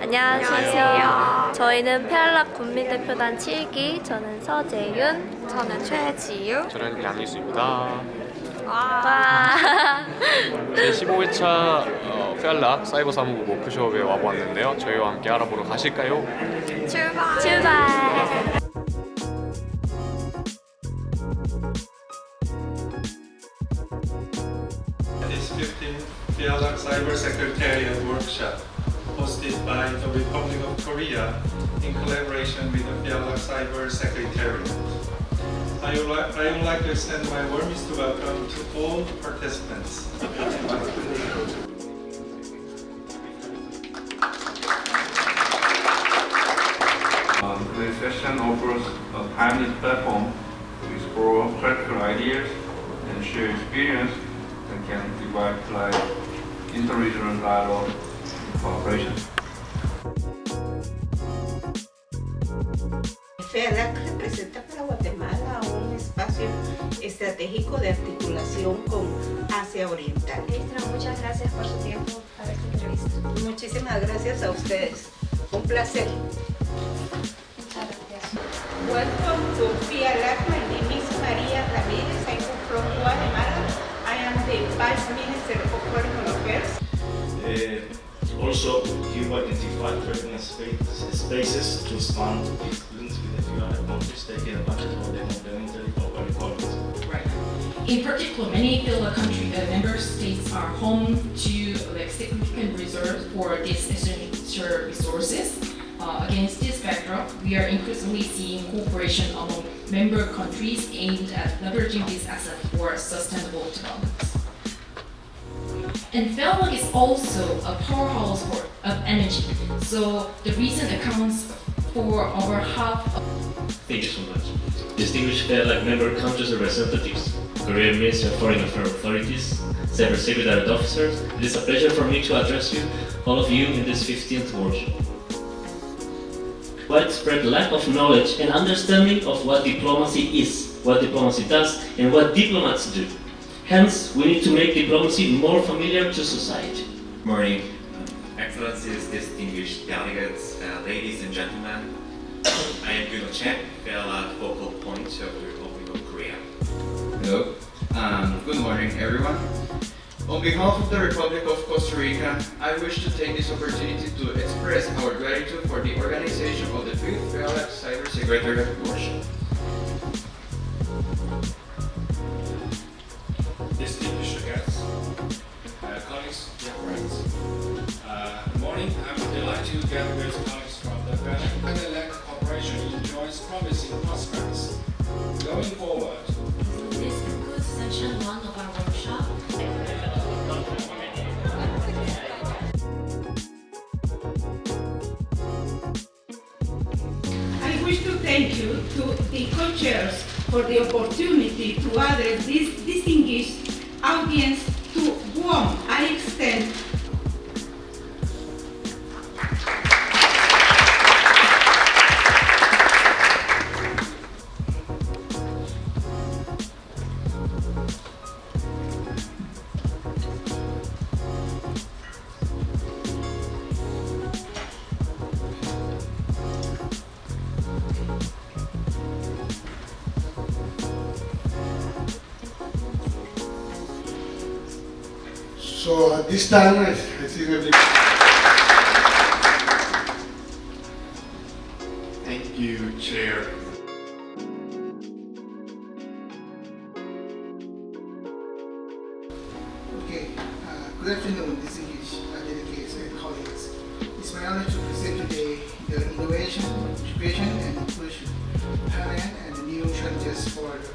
안녕하세요. 저희는 페알락 국민대표단 7기, 저는 서재윤, 저는 최지유, 저는 양희수입니다. 와. 제15회차 페알락 사이버사무국 워크숍에 와보았는데요. 저희와 함께 알아보러 가실까요? 출발! This 15th FEALAC Cyber Secretariat Workshop, hosted by the Republic of Korea in collaboration with the FEALAC Cyber Secretariat. I would like to extend my warmest welcome to all participants. This session offers a timely platform to explore practical ideas and share experience that can revitalize interregional dialogue and cooperation. FEALAC representa para Guatemala un espacio estratégico de articulación con Asia Oriental. Muchas gracias por su tiempo para esta entrevista. Muchísimas gracias a ustedes. Un placer. Muchas gracias. Welcome to FEALAC. My name is Maria Ramirez. I'm from Guatemala. I am the Vice Minister of Foreign Affairs. Also, you identified threatening spaces to expand links with the FEALAC countries, taking advantage of the complementary policies. Right. In particular, many FEALAC member states are home to significant reserves for these essential resources. Against this backdrop, we are increasingly seeing cooperation among member countries aimed at leveraging these assets for sustainable development. And FEALAC is also a powerhouse of energy, so the region accounts for over half of... Thank you so much. Distinguished FEALAC member countries representatives, Korean Ministry of Foreign Affairs authorities, several Secretariat officers, it is a pleasure for me to address you, all of you, in this 15th workshop. Widespread lack of knowledge and understanding of what diplomacy is, what diplomacy does, and what diplomats do. Hence, we need to make diplomacy more familiar to society. Morning, Excellencies, distinguished delegates, ladies and gentlemen. I am Gunho Chen, FEALAC focal point of the Republic of Korea. Hello, good morning everyone. On behalf of the Republic of Costa Rica, I wish to take this opportunity to express our gratitude for the organization of the 5th FEALAC Cyber Secretariat Workshop. Distinguished guests, colleagues, dear friends. Good morning. I'm delighted to gather with colleagues from the FEALAC cooperation enjoys promising prospects. Going forward, This concludes section 1 of our workshop. I wish to thank you to the co-chairs for the opportunity to address this distinguished audience to whom I extend So at this time, I think everybody... Thank you, Chair. Okay, good afternoon, distinguished delegates and colleagues. It's my honor to present today the Innovation, Education and Inclusion, Talent and New Challenges for the